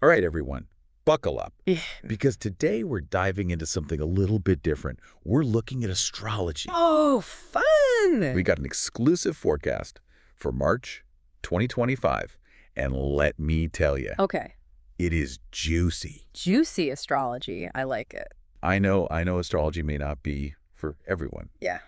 All right, everyone, buckle up, Yeah. because today we're diving into something a little bit different. We're looking at astrology. Oh, We fun! got an exclusive forecast for March 2025, and let me tell you, Okay. it is juicy. Juicy astrology. I like it. I know astrology may not be for everyone, Yeah.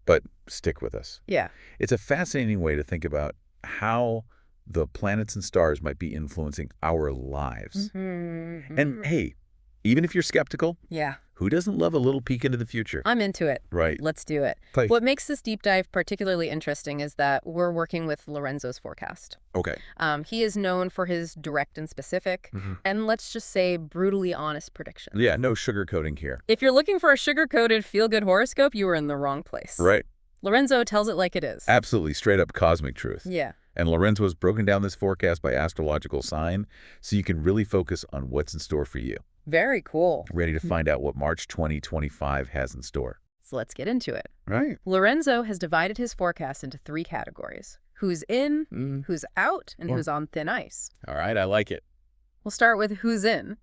but stick with us. Yeah. It's a fascinating way to think about how the planets and stars might be influencing our lives. And hey, even if you're skeptical, Yeah. who doesn't love a little peek into the future? I'm into it. Right. Let's do it. Play. What makes this deep dive particularly interesting is that we're working with Lorenzo's forecast. Okay. He is known for his direct and specific, and let's just say brutally honest predictions. Yeah, no sugarcoating here. If you're looking for a sugar-coated feel-good horoscope, you are in the wrong place. Right. Lorenzo tells it like it is. Absolutely straight up cosmic truth. Yeah. And Lorenzo has broken down this forecast by astrological sign so you can really focus on what's in store for you. Very cool. Ready to find out what March 2025 has in store. So let's get into it. Right. Lorenzo has divided his forecast into 3 categories: who's in, who's out, and who's on thin ice. All right, I like it. We'll start with who's in.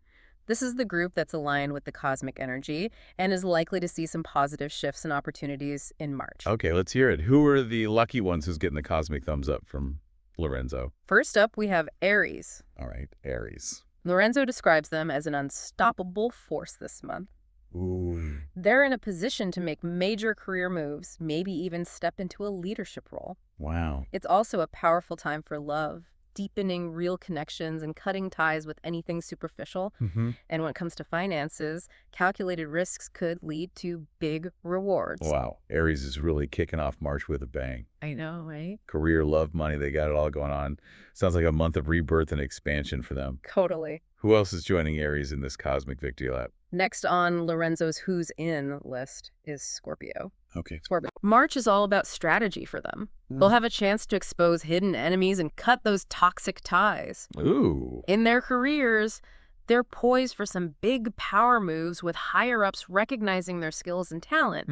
This is the group that's aligned with the cosmic energy and is likely to see some positive shifts and opportunities in March. Okay, let's hear it. Who are the lucky ones who's getting the cosmic thumbs up from Lorenzo? First up, we have Aries. All right, Aries. Lorenzo describes them as an unstoppable force this month. Ooh. They're in a position to make major career moves, maybe even step into a leadership role. Wow. It's also a powerful time for love, deepening real connections and cutting ties with anything superficial. And when it comes to finances, calculated risks could lead to big rewards. Wow. Aries is really kicking off March with a bang. I know, right? Career, love, money, they got it all going on. Sounds like a month of rebirth and expansion for them. Totally. Who else is joining Aries in this cosmic victory lap? Next on Lorenzo's who's in list is Scorpio. Okay. Scorpio. March is all about strategy for them. They'll have a chance to expose hidden enemies and cut those toxic ties. Ooh. In their careers, they're poised for some big power moves with higher-ups recognizing their skills and talent.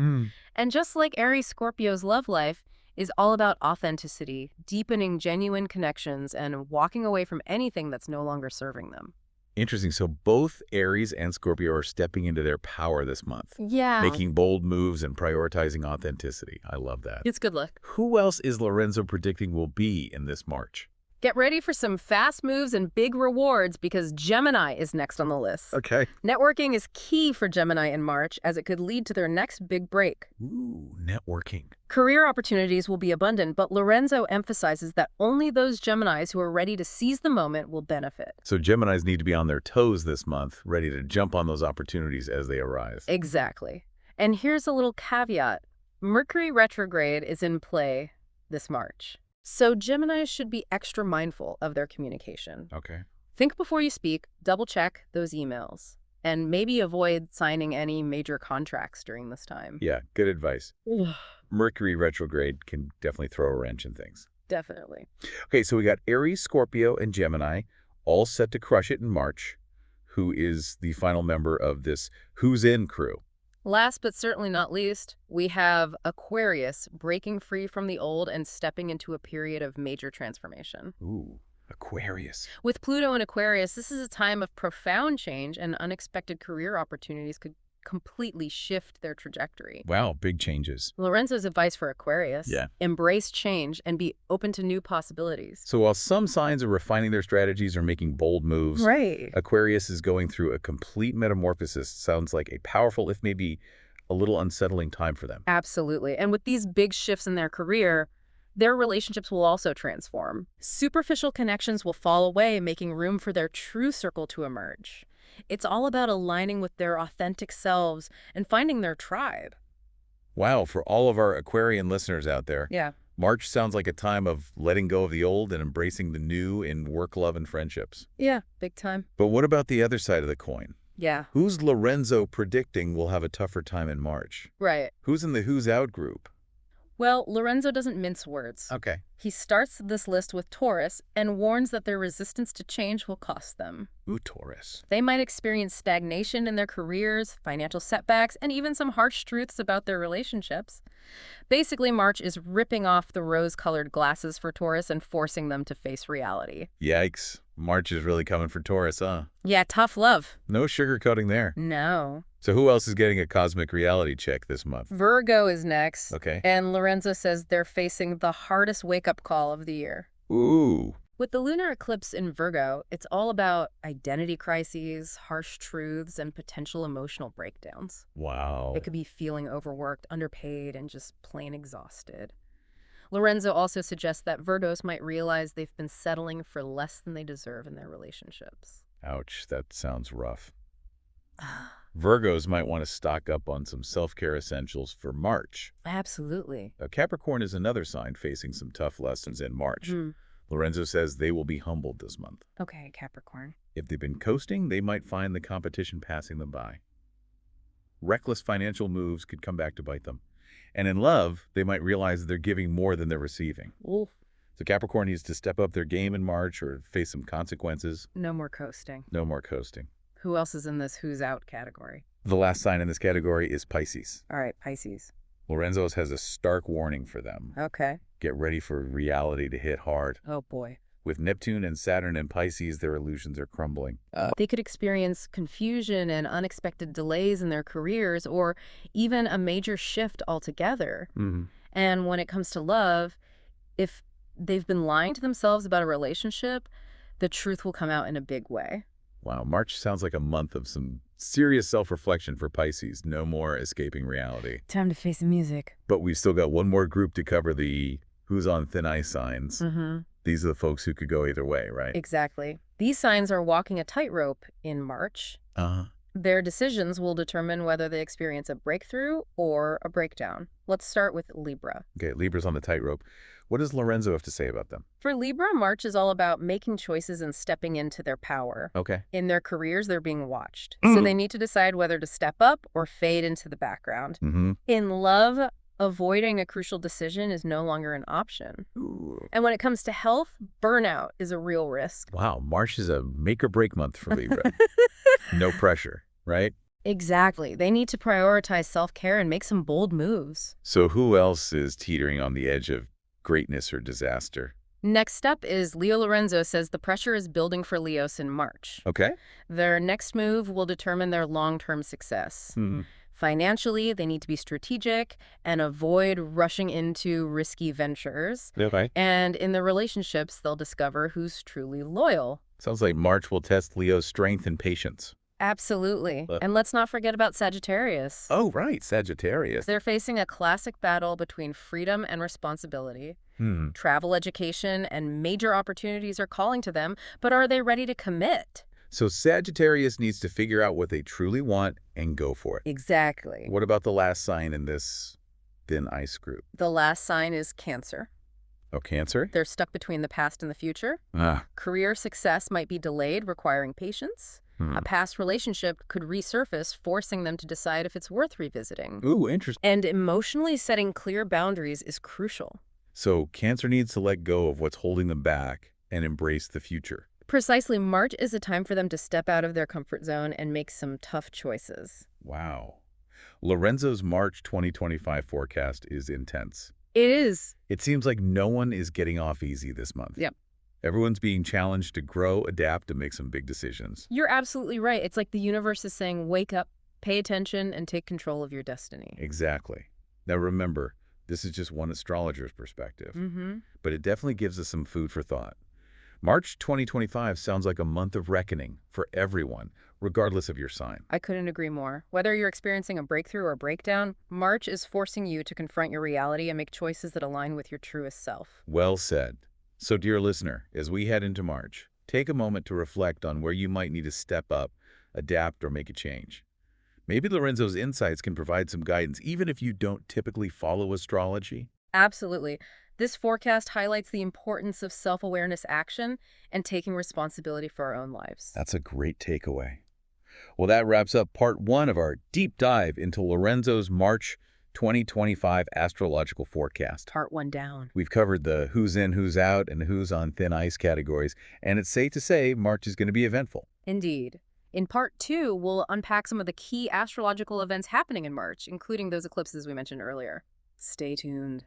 And just like Aries, Scorpio's love life is all about authenticity, deepening genuine connections, and walking away from anything that's no longer serving them. Interesting. So both Aries and Scorpio are stepping into their power this month. Yeah. Making bold moves and prioritizing authenticity. I love that. It's good luck. Who else is Lorenzo predicting will be in this March? Get ready for some fast moves and big rewards because Gemini is next on the list. Okay. Networking is key for Gemini in March as it could lead to their next big break. Ooh, networking. Career opportunities will be abundant, but Lorenzo emphasizes that only those Geminis who are ready to seize the moment will benefit. So Geminis need to be on their toes this month, ready to jump on those opportunities as they arise. Exactly. And here's a little caveat. Mercury retrograde is in play this March. So Geminis should be extra mindful of their communication. Okay. Think before you speak, double-check those emails, and maybe avoid signing any major contracts during this time. Yeah, good advice. Mercury retrograde can definitely throw a wrench in things. Definitely. Okay, so we got Aries, Scorpio, and Gemini all set to crush it in March. Who is the final member of this Who's In crew? Last but certainly not least, we have Aquarius breaking free from the old and stepping into a period of major transformation. Ooh, Aquarius. With Pluto in Aquarius, this is a time of profound change, and unexpected career opportunities could completely shift their trajectory. Wow, big changes. Lorenzo's advice for Aquarius: Yeah. embrace change and be open to new possibilities. So while some signs are refining their strategies or making bold moves, Right. Aquarius is going through a complete metamorphosis. Sounds like a powerful, if maybe a little unsettling time for them. Absolutely. And with these big shifts in their career, their relationships will also transform. Superficial connections will fall away, making room for their true circle to emerge. It's all about aligning with their authentic selves and finding their tribe. Wow, for all of our Aquarian listeners out there, Yeah. March sounds like a time of letting go of the old and embracing the new in work, love, and friendships. Yeah, big time. But what about the other side of the coin? Yeah. Who's Lorenzo predicting will have a tougher time in March? Right. Who's in the Who's Out group? Well, Lorenzo doesn't mince words. Okay. He starts this list with Taurus and warns that their resistance to change will cost them. Ooh, Taurus. They might experience stagnation in their careers, financial setbacks, and even some harsh truths about their relationships. Basically, March is ripping off the rose-colored glasses for Taurus and forcing them to face reality. Yikes. March is really coming for Taurus, huh? Yeah, tough love. No sugarcoating there. No. So who else is getting a cosmic reality check this month? Virgo is next. Okay. And Lorenzo says they're facing the hardest wake-up call of the year. Ooh. With the lunar eclipse in Virgo, it's all about identity crises, harsh truths, and potential emotional breakdowns. Wow. It could be feeling overworked, underpaid, and just plain exhausted. Lorenzo also suggests that Virgos might realize they've been settling for less than they deserve in their relationships. Ouch, that sounds rough. Virgos might want to stock up on some self-care essentials for March. Absolutely. Capricorn is another sign facing some tough lessons in March. Lorenzo says they will be humbled this month. Okay, Capricorn. If they've been coasting, they might find the competition passing them by. Reckless financial moves could come back to bite them. And in love, they might realize that they're giving more than they're receiving. Oof. So Capricorn needs to step up their game in March or face some consequences. No more coasting. No more coasting. Who else is in this who's out category? The last sign in this category is Pisces. All right, Pisces. Lorenzo's has a stark warning for them. Okay. Get ready for reality to hit hard. Oh, boy. With Neptune and Saturn and Pisces, their illusions are crumbling. They could experience confusion and unexpected delays in their careers or even a major shift altogether. And when it comes to love, if they've been lying to themselves about a relationship, the truth will come out in a big way. Wow, March sounds like a month of some serious self-reflection for Pisces. No more escaping reality. Time to face the music. But we've still got one more group to cover, the who's on thin ice signs. These are the folks who could go either way, right? Exactly. These signs are walking a tightrope in March. Their decisions will determine whether they experience a breakthrough or a breakdown. Let's start with Libra. Okay, Libra's on the tightrope. What does Lorenzo have to say about them? For Libra, March is all about making choices and stepping into their power. Okay. In their careers, they're being watched. So they need to decide whether to step up or fade into the background. In love, avoiding a crucial decision is no longer an option. And when it comes to health, burnout is a real risk. Wow, March is a make or break month for Libra. No pressure, right? Exactly. They need to prioritize self-care and make some bold moves. So who else is teetering on the edge of greatness or disaster? Next up is Leo. Lorenzo says the pressure is building for Leos in March. Okay. Their next move will determine their long-term success. Financially, they need to be strategic and avoid rushing into risky ventures. Okay. And in their relationships, they'll discover who's truly loyal. Sounds like March will test Leo's strength and patience. Absolutely. And let's not forget about Sagittarius. Oh, right, Sagittarius. They're facing a classic battle between freedom and responsibility. Travel, education, and major opportunities are calling to them, but are they ready to commit? So Sagittarius needs to figure out what they truly want and go for it. Exactly. What about the last sign in this thin ice group? The last sign is Cancer. Oh, Cancer? They're stuck between the past and the future. Career success might be delayed, requiring patience. A past relationship could resurface, forcing them to decide if it's worth revisiting. Ooh, interesting. And emotionally setting clear boundaries is crucial. So Cancer needs to let go of what's holding them back and embrace the future. Precisely, March is a time for them to step out of their comfort zone and make some tough choices. Wow. Lorenzo's March 2025 forecast is intense. It is. It seems like no one is getting off easy this month. Yep. Everyone's being challenged to grow, adapt, and make some big decisions. You're absolutely right. It's like the universe is saying, wake up, pay attention, and take control of your destiny. Exactly. Now remember, this is just one astrologer's perspective, but it definitely gives us some food for thought. March 2025 sounds like a month of reckoning for everyone, regardless of your sign. I couldn't agree more. Whether you're experiencing a breakthrough or breakdown, March is forcing you to confront your reality and make choices that align with your truest self. Well said. So, dear listener, as we head into March, take a moment to reflect on where you might need to step up, adapt, or make a change. Maybe Lorenzo's insights can provide some guidance, even if you don't typically follow astrology. Absolutely. This forecast highlights the importance of self-awareness, action, and taking responsibility for our own lives. That's a great takeaway. Well, that wraps up part 1 of our deep dive into Lorenzo's March 2025 Astrological Forecast. Part 1 down. We've covered the who's in, who's out, and who's on thin ice categories, and it's safe to say March is going to be eventful. Indeed. In Part 2, we'll unpack some of the key astrological events happening in March, including those eclipses we mentioned earlier. Stay tuned.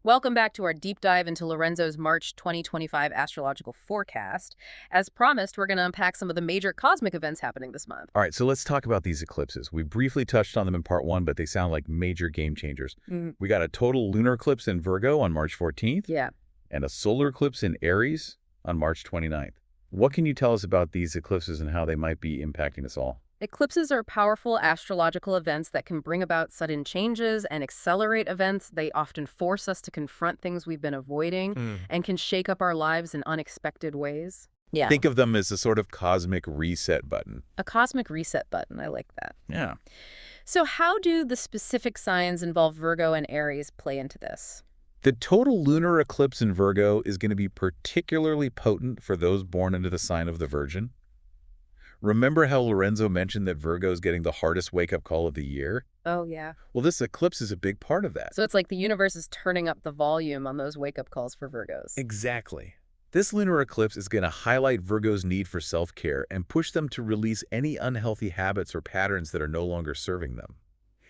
Welcome back to our deep dive into Lorenzo's March 2025 astrological forecast. As promised, we're going to unpack some of the major cosmic events happening this month. All right, so let's talk about these eclipses. We briefly touched on them in Part 1, but they sound like major game changers. We got a total lunar eclipse in Virgo on March 14th. Yeah. And a solar eclipse in Aries on March 29th. What can you tell us about these eclipses and how they might be impacting us all? Eclipses are powerful astrological events that can bring about sudden changes and accelerate events. They often force us to confront things we've been avoiding and can shake up our lives in unexpected ways. Yeah. Think of them as a sort of cosmic reset button. A cosmic reset button. I like that. Yeah. So how do the specific signs involved Virgo and Aries play into this? The total lunar eclipse in Virgo is going to be particularly potent for those born into the sign of the Virgin. Remember how Lorenzo mentioned that Virgo is getting the hardest wake-up call of the year? Oh, yeah. Well, this eclipse is a big part of that. So it's like the universe is turning up the volume on those wake-up calls for Virgos. Exactly. This lunar eclipse is going to highlight Virgo's need for self-care and push them to release any unhealthy habits or patterns that are no longer serving them.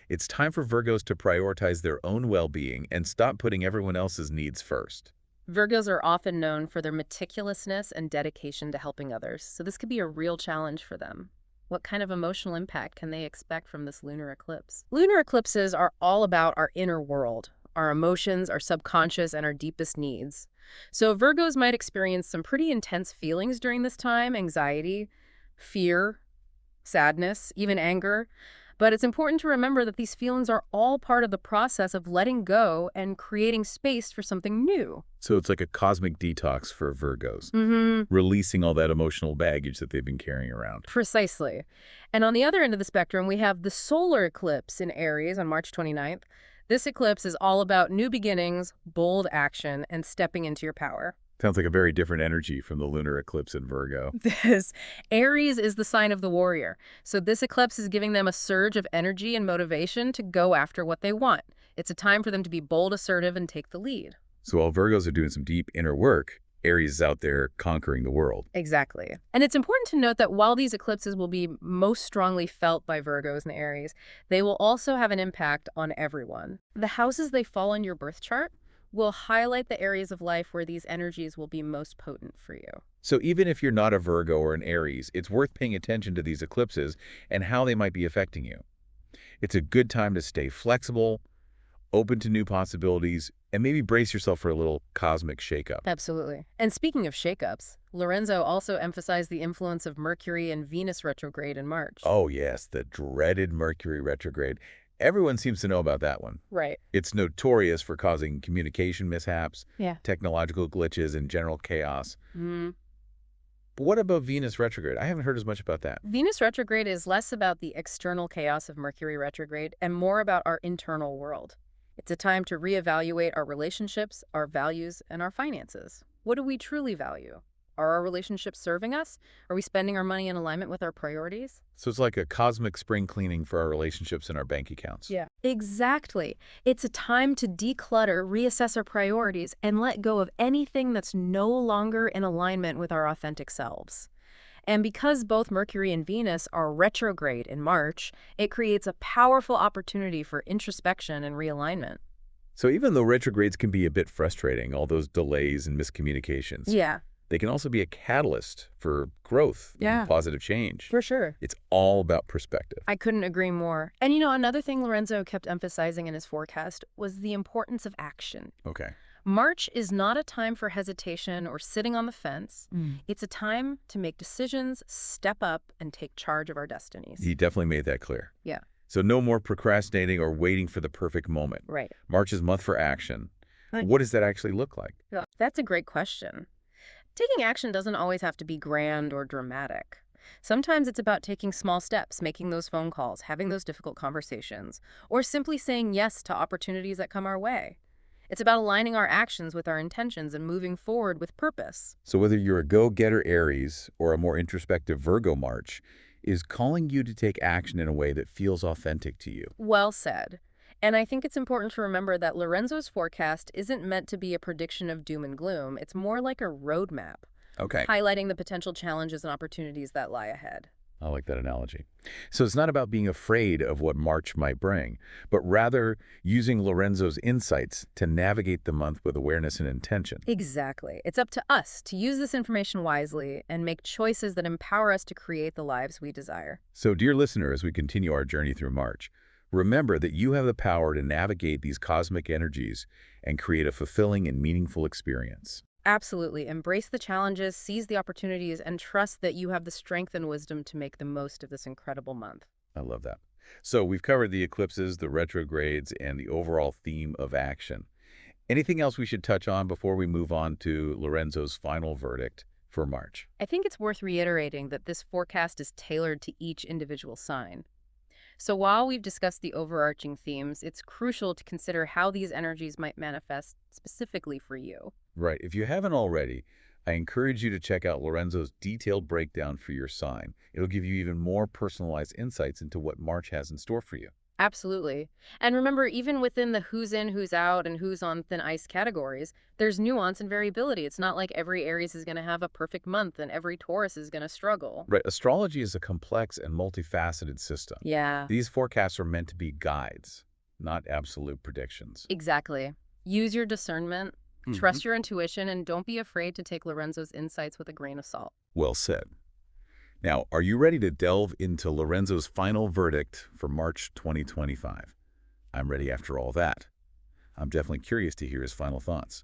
It's time for Virgos to prioritize their own well-being and stop putting everyone else's needs first. Virgos are often known for their meticulousness and dedication to helping others, so this could be a real challenge for them. What kind of emotional impact can they expect from this lunar eclipse? Lunar eclipses are all about our inner world, our emotions, our subconscious, and our deepest needs. So Virgos might experience some pretty intense feelings during this time: anxiety, fear, sadness, even anger. But it's important to remember that these feelings are all part of the process of letting go and creating space for something new. So it's like a cosmic detox for Virgos, releasing all that emotional baggage that they've been carrying around. Precisely. And on the other end of the spectrum, we have the solar eclipse in Aries on March 29th. This eclipse is all about new beginnings, bold action, and stepping into your power. Sounds like a very different energy from the lunar eclipse in Virgo. Aries is the sign of the warrior. So this eclipse is giving them a surge of energy and motivation to go after what they want. It's a time for them to be bold, assertive, and take the lead. So while Virgos are doing some deep inner work, Aries is out there conquering the world. Exactly. And it's important to note that while these eclipses will be most strongly felt by Virgos and Aries, they will also have an impact on everyone. The houses they fall in your birth chart will highlight the areas of life where these energies will be most potent for you. So even if you're not a Virgo or an Aries, it's worth paying attention to these eclipses and how they might be affecting you. It's a good time to stay flexible, open to new possibilities, and maybe brace yourself for a little cosmic shakeup. Absolutely. And speaking of shakeups, Lorenzo also emphasized the influence of Mercury and Venus retrograde in March. Oh yes, the dreaded Mercury retrograde. Everyone seems to know about that one. Right. It's notorious for causing communication mishaps, Yeah. technological glitches, and general chaos. But what about Venus retrograde? I haven't heard as much about that. Venus retrograde is less about the external chaos of Mercury retrograde and more about our internal world. It's a time to reevaluate our relationships, our values, and our finances. What do we truly value? Are our relationships serving us? Are we spending our money in alignment with our priorities? So it's like a cosmic spring cleaning for our relationships and our bank accounts. Yeah. Exactly. It's a time to declutter, reassess our priorities, and let go of anything that's no longer in alignment with our authentic selves. And because both Mercury and Venus are retrograde in March, it creates a powerful opportunity for introspection and realignment. So even though retrogrades can be a bit frustrating, all those delays and miscommunications, Yeah. they can also be a catalyst for growth and positive change. For sure. It's all about perspective. I couldn't agree more. And another thing Lorenzo kept emphasizing in his forecast was the importance of action. Okay. March is not a time for hesitation or sitting on the fence. It's a time to make decisions, step up, and take charge of our destinies. He definitely made that clear. Yeah. So no more procrastinating or waiting for the perfect moment. Right. March is month for action. What does that actually look like? Yeah. That's a great question. Taking action doesn't always have to be grand or dramatic. Sometimes it's about taking small steps, making those phone calls, having those difficult conversations, or simply saying yes to opportunities that come our way. It's about aligning our actions with our intentions and moving forward with purpose. So whether you're a go-getter Aries or a more introspective Virgo March, is calling you to take action in a way that feels authentic to you. Well said. And I think it's important to remember that Lorenzo's forecast isn't meant to be a prediction of doom and gloom. It's more like a roadmap, Okay. highlighting the potential challenges and opportunities that lie ahead. I like that analogy. So it's not about being afraid of what March might bring, but rather using Lorenzo's insights to navigate the month with awareness and intention. Exactly. It's up to us to use this information wisely and make choices that empower us to create the lives we desire. So, dear listener, as we continue our journey through March, remember that you have the power to navigate these cosmic energies and create a fulfilling and meaningful experience. Absolutely. Embrace the challenges, seize the opportunities, and trust that you have the strength and wisdom to make the most of this incredible month. I love that. So we've covered the eclipses, the retrogrades, and the overall theme of action. Anything else we should touch on before we move on to Lorenzo's final verdict for March? I think it's worth reiterating that this forecast is tailored to each individual sign. So while we've discussed the overarching themes, it's crucial to consider how these energies might manifest specifically for you. Right. If you haven't already, I encourage you to check out Lorenzo's detailed breakdown for your sign. It'll give you even more personalized insights into what March has in store for you. Absolutely. And remember, even within the who's in, who's out, and who's on thin ice categories, there's nuance and variability. It's not like every Aries is going to have a perfect month and every Taurus is going to struggle. Right. Astrology is a complex and multifaceted system. Yeah, These forecasts are meant to be guides, not absolute predictions. exactly. Use your discernment, trust your intuition, and don't be afraid to take Lorenzo's insights with a grain of salt. Well said. Now, are you ready to delve into Lorenzo's final verdict for March 2025? I'm ready after all that. I'm definitely curious to hear his final thoughts.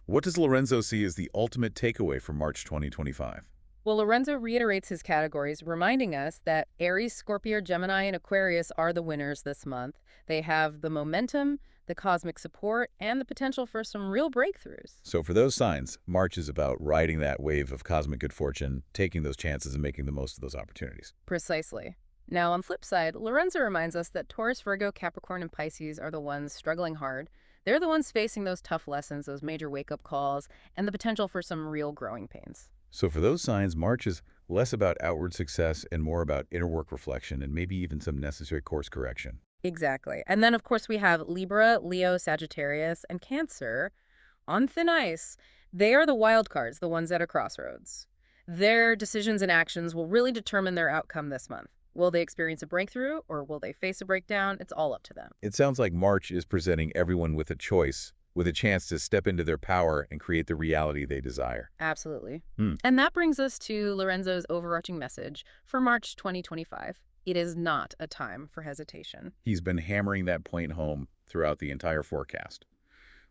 What does Lorenzo see as the ultimate takeaway for March 2025? Well, Lorenzo reiterates his categories, reminding us that Aries, Scorpio, Gemini, and Aquarius are the winners this month. They have the momentum, the cosmic support, and the potential for some real breakthroughs. So for those signs, March is about riding that wave of cosmic good fortune, taking those chances and making the most of those opportunities. Precisely. Now, on the flip side, Lorenzo reminds us that Taurus, Virgo, Capricorn, and Pisces are the ones struggling hard. They're the ones facing those tough lessons, those major wake-up calls, and the potential for some real growing pains. So for those signs, March is less about outward success and more about inner work reflection and maybe even some necessary course correction. Exactly. And then, of course, we have Libra, Leo, Sagittarius, and Cancer on thin ice. They are the wild cards, the ones at a crossroads. Their decisions and actions will really determine their outcome this month. Will they experience a breakthrough or will they face a breakdown? It's all up to them. It sounds like March is presenting everyone with a choice, with a chance to step into their power and create the reality they desire. Absolutely. Hmm. And that brings us to Lorenzo's overarching message for March 2025. It is not a time for hesitation. He's been hammering that point home throughout the entire forecast.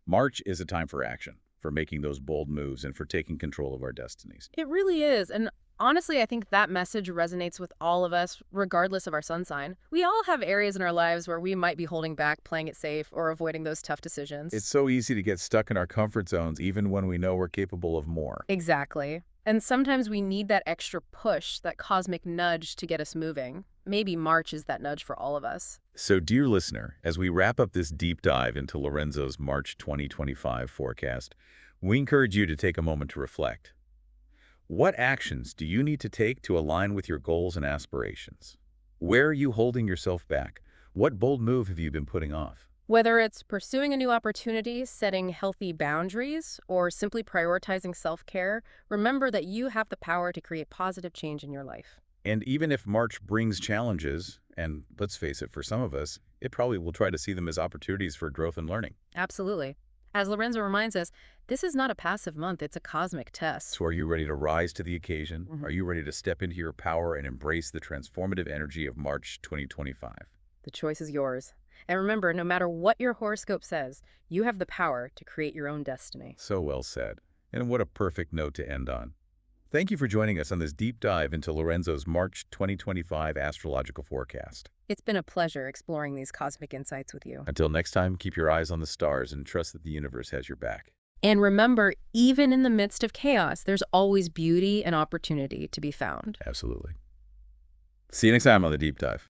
March is a time for action, for making those bold moves, and for taking control of our destinies. It really is. And honestly, I think that message resonates with all of us, regardless of our sun sign. We all have areas in our lives where we might be holding back, playing it safe, or avoiding those tough decisions. It's so easy to get stuck in our comfort zones, even when we know we're capable of more. Exactly. And sometimes we need that extra push, that cosmic nudge to get us moving. Maybe March is that nudge for all of us. So, dear listener, as we wrap up this deep dive into Lorenzo's March 2025 forecast, we encourage you to take a moment to reflect. What actions do you need to take to align with your goals and aspirations? Where are you holding yourself back? What bold move have you been putting off? Whether it's pursuing a new opportunity, setting healthy boundaries, or simply prioritizing self-care, remember that you have the power to create positive change in your life. And even if March brings challenges, and let's face it, for some of us, it probably will try to see them as opportunities for growth and learning. Absolutely. As Lorenzo reminds us, this is not a passive month, it's a cosmic test. So are you ready to rise to the occasion? Mhm. Are you ready to step into your power and embrace the transformative energy of March 2025? The choice is yours. And remember, no matter what your horoscope says, you have the power to create your own destiny. So well said. And what a perfect note to end on. Thank you for joining us on this deep dive into Lorenzo's March 2025 astrological forecast. It's been a pleasure exploring these cosmic insights with you. Until next time, keep your eyes on the stars and trust that the universe has your back. And remember, even in the midst of chaos, there's always beauty and opportunity to be found. Absolutely. See you next time on the deep dive.